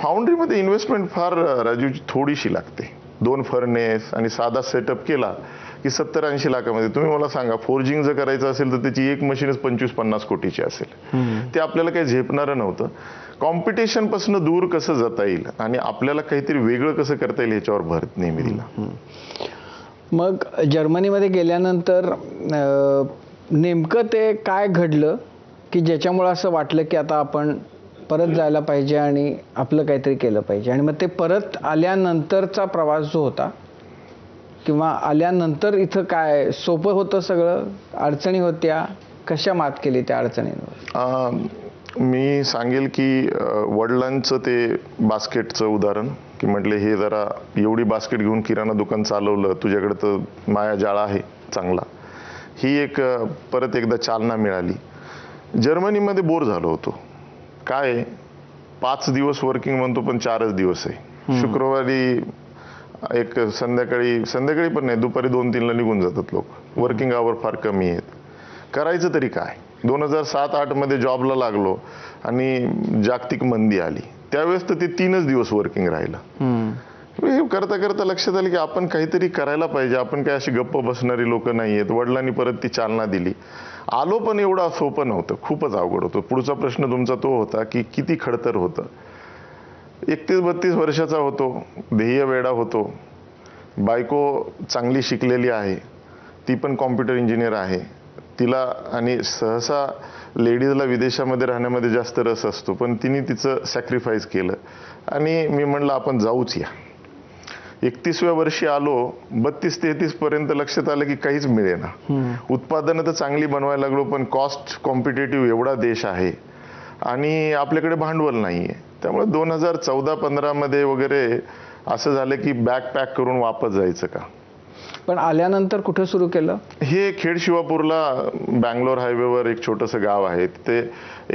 फाउंड्रीमध्ये investment फार राजूची थोडीशी लागते. 2 फर्नेस आणि साधा सेटअप केला की 70-80 लाखामध्ये. तुम्ही मला सांगा, फोर्जिंग जर करायचं असेल तर त्याची एक मशीनच 25-50 कोटीची असेल. ते आपल्याला काही झेपणारं नव्हतं. कॉम्पिटिशन पासून दूर कसं जाता येईल आणि आपल्याला काहीतरी वेगळं कसं करता येईल ह्याच्यावर भर नेहमी दिला. मग जर्मनीमध्ये गेल्यानंतर नेमकं ते काय घडलं की ज्याच्यामुळे असं वाटलं की आता आपण परत जायला पाहिजे आणि आपलं काहीतरी केलं पाहिजे? आणि मग ते परत आल्यानंतरचा प्रवास जो होता किंवा आल्यानंतर इथं काय सोपं होतं सगळं? अडचणी होत्या? कशा मात केली त्या अडचणींवर? मी सांगेल की वडिलांचं ते बास्केटचं उदाहरण, की म्हटले हे जरा एवढी बास्केट घेऊन किराणा दुकान चालवलं, तुझ्याकडे तर माया जाळा आहे चांगला. ही एक परत एकदा चालना मिळाली. जर्मनीमध्ये बोर झालो होतो. काय 5 दिवस वर्किंग म्हणतो पण 4च दिवस आहे. शुक्रवारी एक संध्याकाळी पण नाही, दुपारी 2-3ला निघून जातात लोक. वर्किंग आवर फार कमी आहेत. करायचं तरी काय? 2007-8 मध्ये जॉबला लागलो आणि जागतिक मंदी आली. त्यावेळेस तर ते 3च दिवस वर्किंग राहिलं. करता करता लक्षात आलं की आपण काहीतरी करायला पाहिजे. आपण काय अशी गप्प बसणारी लोक नाही आहेत. वडिलांनी परत ती चालना दिली. आलो पण एवढं सोपं नव्हतं, खूपच अवघड होतं. पुढचा प्रश्न तुमचा तो होता की किती खडतर होतं. 31-32 वर्षाचा होतो, ध्येय वेडा होतो. बायको चांगली शिकलेली आहे, ती पण कॉम्प्युटर इंजिनियर आहे. तिला आणि सहसा लेडीजला विदेशामध्ये राहण्यामध्ये जास्त रस असतो, पण तिने तिचं सॅक्रिफाईस केलं आणि मी म्हणलं आपण जाऊच या. 31व्या वर्षी आलो. 32-33 पर्यंत लक्षात आलं की काहीच मिळेना. उत्पादनं तर चांगली बनवायला लागलो, पण कॉस्ट कॉम्पिटेटिव्ह एवढा देश आहे आणि आपल्याकडे भांडवल नाहीये. त्यामुळे 2014-15 मध्ये वगैरे असं झालं की बॅग पॅक करून वापस जायचं का. पण आल्यानंतर कुठे सुरू केलं? हे खेड शिवापूरला बँगलोर हायवेवर एक छोटंसं गाव आहे. तिथे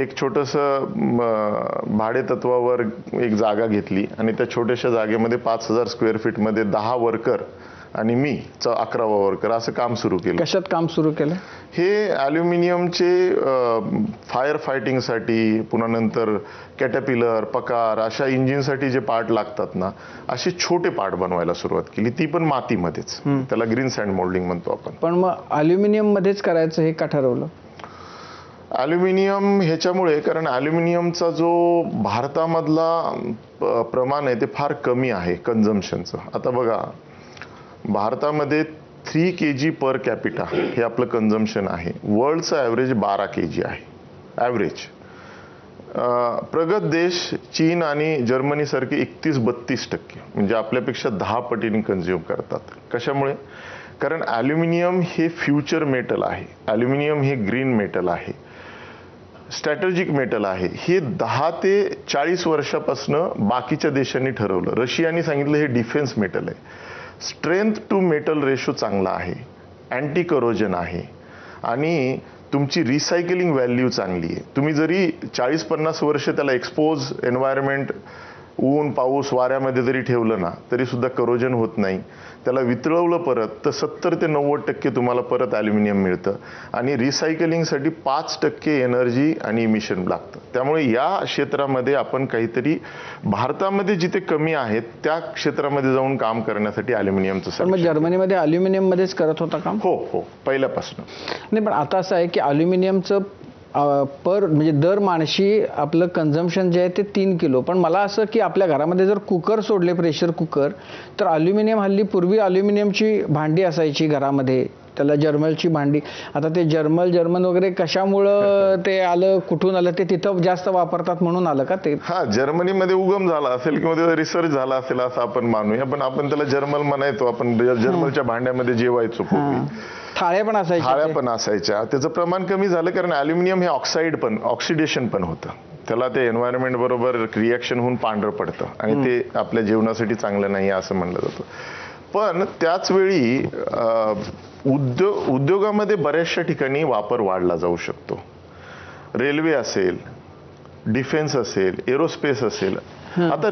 एक छोटंसं भाडे तत्वावर एक जागा घेतली आणि त्या छोट्याशा जागेमध्ये 5000 स्क्वेअर फीटमध्ये 10 वर्कर आणि मी 11वा वर्कर असं काम सुरू केलं. कशात काम सुरू केलं? हे ॲल्युमिनियमचे फायर फायटिंगसाठी, पुन्हा नंतर कॅटरपिलर, पकार अशा इंजिनसाठी जे पार्ट लागतात ना, असे छोटे पार्ट बनवायला सुरुवात केली. ती पण मातीमध्येच. त्याला ग्रीन सँड मोल्डिंग म्हणतो आपण. पण मग ॲल्युमिनियम मध्येच करायचं हे का ठरवलं? ॲल्युमिनियम ह्याच्यामुळे, कारण ॲल्युमिनियमचा जो भारतामधला प्रमाण आहे ते फार कमी आहे कन्झम्पशनचं. आता बघा, भारतामध्ये 3 kg पर कॅपिटा हे आपलं कन्झम्पशन आहे. वर्ल्डचं ॲव्हरेज 12 kg आहे ॲव्हरेज. प्रगत देश चीन आणि जर्मनीसारखे 31-32% म्हणजे आपल्यापेक्षा 10 पटीने कन्झ्युम करतात. कशामुळे? कारण ॲल्युमिनियम हे फ्युचर मेटल आहे. ॲल्युमिनियम हे ग्रीन मेटल आहे, स्ट्रॅटेजिक मेटल आहे. हे 10 ते 40 वर्षापासून बाकीच्या देशांनी ठरवलं. रशियाने सांगितलं हे डिफेन्स मेटल आहे. स्ट्रेंथ टू मेटल रेशो चांगला आहे, अँटी करोजन आहे आणि तुमची रिसायकलिंग व्हॅल्यू चांगली आहे. तुम्ही जरी 40-50 वर्ष त्याला एक्सपोज एन्व्हायरमेंट, ऊन पाऊस वाऱ्यामध्ये जरी ठेवलं ना, तरी सुद्धा करोजन होत नाही. त्याला वितळवलं परत तर 70 ते 90% तुम्हाला परत ॲल्युमिनियम मिळतं आणि रिसायकलिंगसाठी 5% एनर्जी आणि इमिशन लागतं. त्यामुळे या क्षेत्रामध्ये आपण काहीतरी भारतामध्ये जिथे कमी आहेत त्या क्षेत्रामध्ये जाऊन काम करण्यासाठी ॲल्युमिनियमचं. मग जर्मनीमध्ये ॲल्युमिनियम मध्येच करत होता काम? हो, पहिल्यापासून. नाही, पण आता असं आहे की ॲल्युमिनियमचं म्हणजे दर माणशी आपलं कन्झम्पशन जे आहे ते 3 किलो. पण मला असं की आपल्या घरामध्ये जर कुकर सोडले, प्रेशर कुकर, तर ॲल्युमिनियम हल्ली, पूर्वी ॲल्युमिनियमची भांडी असायची घरामध्ये, त्याला जर्मलची भांडी. आता ते जर्मन वगैरे कशामुळं ते आलं, कुठून आलं, ते तिथं जास्त वापरतात म्हणून आलं का ते? हा, जर्मनीमध्ये उगम झाला असेल किंवा त्याचा रिसर्च झाला असेल असं आपण मानूया. पण आपण त्याला जर्मल म्हणायचो. आपण जर्मलच्या भांड्यामध्ये जेवायचो पूर्वी. थाळ्या पण असायच्या. त्याचं प्रमाण कमी झालं कारण ॲल्युमिनियम हे ऑक्सिडेशन पण होतं. त्याला ते एन्व्हायरमेंट बरोबर रिॲक्शन होऊन पांढरं पडतं आणि ते आपल्या जीवनासाठी चांगलं नाही असं म्हणलं जातं. पण त्याच वेळी उद्योगामध्ये बऱ्याचशा ठिकाणी वापर वाढला जाऊ शकतो. रेल्वे असेल, डिफेन्स असेल, एरोस्पेस असेल. आता